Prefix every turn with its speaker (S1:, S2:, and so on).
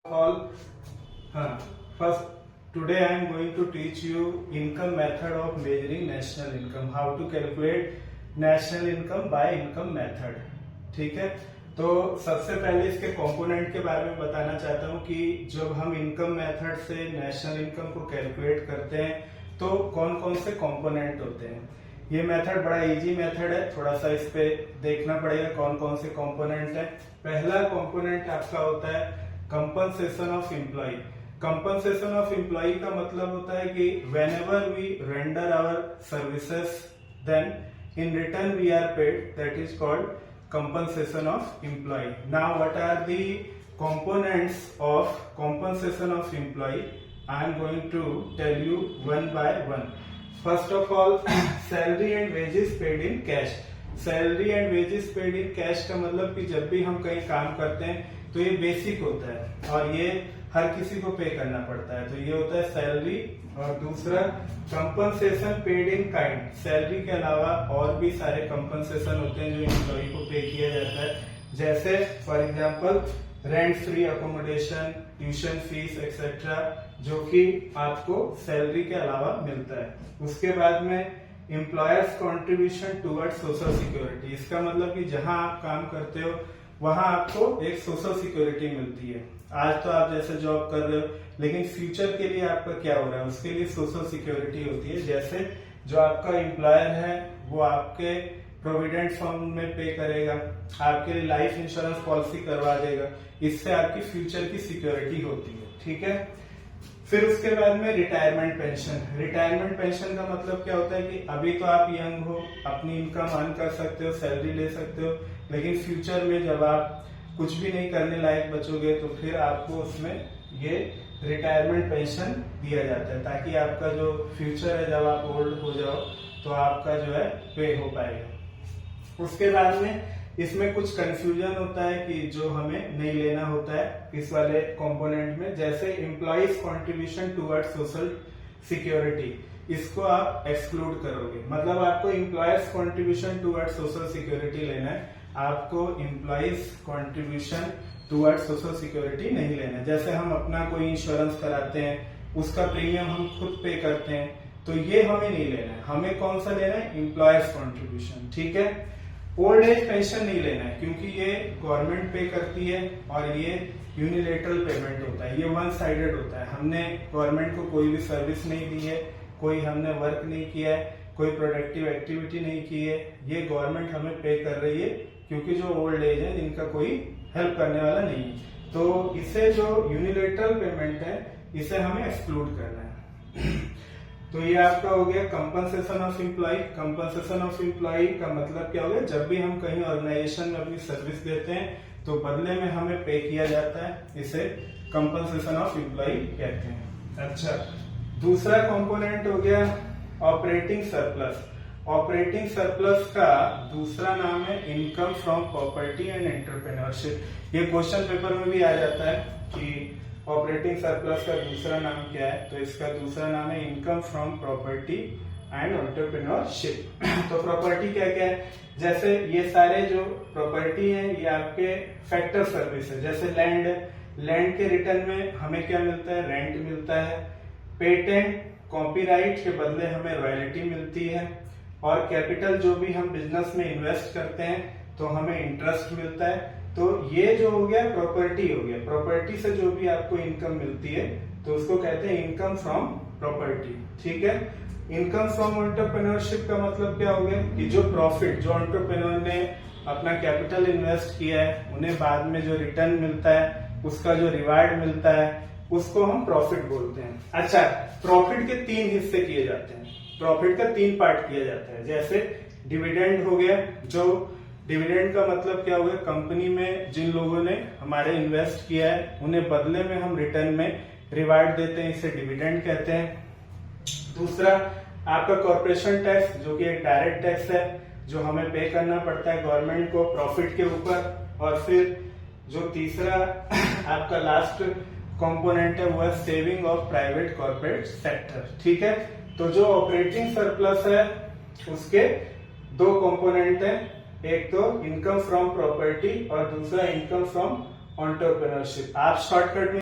S1: All, first today I am going to teach you income method of measuring national income. How to calculate national income by income method. ठीक है, तो सबसे पहले इसके component के बारे में बताना चाहता हूँ कि जब हम इनकम मेथड से नेशनल इनकम को कैलकुलेट करते हैं तो कौन कौन से कंपोनेंट होते हैं। ये मेथड बड़ा इजी मेथड है, थोड़ा सा इस पे देखना पड़ेगा कौन कौन से कंपोनेंट है। पहला कंपोनेंट आपका होता है compensation of employee. Compensation of employee का मतलब होता है कि whenever we render our services then in return we are paid, that is called compensation of employee. Now what are the components of compensation of employee? I am going to tell you one by one. First of all, salary and wages paid in cash. Salary and wages paid in cash का मतलब कि जब भी हम कहीं काम करते हैं तो ये बेसिक होता है और ये हर किसी को पे करना पड़ता है, तो ये होता है सैलरी। और दूसरा compensation paid in kind. Salary के अलावा और भी सारे कंपनसेशन होते हैं जो एम्प्लॉय को पे किया जाता है, जैसे for example rent free accommodation, tuition fees etcetera, जो कि आपको सैलरी के अलावा मिलता है। उसके बाद में employers contribution toward social security. इसका मतलब कि जहां आप काम करते हो वहां आपको एक सोशल सिक्योरिटी मिलती है। आज तो आप जैसे जॉब कर रहे हो, लेकिन फ्यूचर के लिए आपका क्या हो रहा है उसके लिए सोशल सिक्योरिटी होती है। जैसे जो आपका एम्प्लॉयर है वो आपके प्रोविडेंट फंड में पे करेगा, आपके लिए लाइफ इंश्योरेंस पॉलिसी करवा देगा, इससे आपकी फ्यूचर की सिक्योरिटी होती है। ठीक है, फिर उसके बाद में रिटायरमेंट पेंशन। रिटायरमेंट पेंशन का मतलब क्या होता है कि अभी तो आप यंग हो, अपनी इनकम अर्न कर सकते हो, सैलरी ले सकते हो, लेकिन फ्यूचर में जब आप कुछ भी नहीं करने लायक बचोगे तो फिर आपको उसमें ये रिटायरमेंट पेंशन दिया जाता है, ताकि आपका जो फ्यूचर है जब आप ओल्ड हो जाओ तो आपका जो है पे हो पाएगा। उसके बाद में इसमें कुछ कंफ्यूजन होता है कि जो हमें नहीं लेना होता है इस वाले कंपोनेंट में, जैसे employees contribution toward social security, इसको आप एक्सक्लूड करोगे। मतलब आपको employers contribution toward social security लेना है, आपको employees contribution toward social security नहीं लेना है। जैसे हम अपना कोई इंश्योरेंस कराते हैं, उसका प्रीमियम हम खुद पे करते हैं, तो ये हमें नहीं लेना है। हमें कौन सा लेना है? Employers contribution. ठीक है, ओल्ड एज पेंशन नहीं लेना है क्योंकि ये गवर्नमेंट पे करती है और ये यूनिलेटरल पेमेंट होता है, ये वन साइडेड होता है। हमने गवर्नमेंट को कोई भी सर्विस नहीं दी है, कोई हमने वर्क नहीं किया है, कोई प्रोडक्टिव एक्टिविटी नहीं की है, ये गवर्नमेंट हमें पे कर रही है क्योंकि जो ओल्ड एज है इनका कोई हेल्प करने वाला नहीं है। तो इसे जो यूनिलेटरल पेमेंट है इसे हमें एक्सक्लूड करना है। तो ये आपका हो गया compensation of employee. Compensation of employee का मतलब क्या हो गया? जब भी हम कहीं ऑर्गेनाइजेशन में अपनी सर्विस देते हैं तो बदले में हमें पे किया जाता है, इसे कंपनसेशन ऑफ एम्प्लॉय कहते हैं। अच्छा, दूसरा कंपोनेंट हो गया ऑपरेटिंग सरप्लस। ऑपरेटिंग सरप्लस का दूसरा नाम है income from property and entrepreneurship. ये क्वेश्चन पेपर में भी आ जाता है कि ऑपरेटिंग सरप्लस का दूसरा नाम क्या है, तो इसका दूसरा नाम है income from property and entrepreneurship. तो प्रॉपर्टी क्या क्या है? जैसे ये सारे जो प्रॉपर्टी है ये आपके फैक्टर सर्विस है। जैसे लैंड है, लैंड के रिटर्न में हमें क्या मिलता है? रेंट मिलता है। पेटेंट, कॉपीराइट के बदले हमें रॉयल्टी मिलती है। और कैपिटल जो भी हम बिजनेस में इन्वेस्ट करते हैं तो हमें इंटरेस्ट मिलता है। तो ये जो हो गया प्रॉपर्टी हो गया। प्रॉपर्टी से जो भी आपको इनकम मिलती है तो उसको कहते हैं इनकम फ्रॉम प्रॉपर्टी। ठीक है, इनकम फ्रॉम एंटरप्रेन्योरशिप का मतलब क्या हो गया कि जो प्रॉफिट जो एंटरप्रेन्योर ने अपना कैपिटल इन्वेस्ट किया है उन्हें बाद में जो रिटर्न मिलता है, उसका जो रिवार्ड मिलता है, उसको हम प्रॉफिट बोलते हैं। अच्छा, प्रॉफिट के 3 हिस्से किए जाते हैं, प्रॉफिट का 3 पार्ट किया जाता है। जैसे डिविडेंड हो गया, जो डिविडेंड का मतलब क्या हुआ? कंपनी में जिन लोगों ने हमारे इन्वेस्ट किया है उन्हें बदले में हम रिटर्न में रिवार्ड देते हैं, इसे डिविडेंड कहते हैं। दूसरा आपका कॉर्पोरेशन टैक्स, जो कि एक डायरेक्ट टैक्स है जो हमें पे करना पड़ता है गवर्नमेंट को प्रॉफिट के ऊपर। और फिर जो तीसरा आपका लास्ट कंपोनेंट है वो है saving of private corporate sector. ठीक है, तो जो ऑपरेटिंग सरप्लस है उसके 2 कंपोनेंट हैं, एक तो इनकम फ्रॉम प्रॉपर्टी और दूसरा इनकम फ्रॉम एंटरप्रेन्योरशिप। आप शॉर्टकट में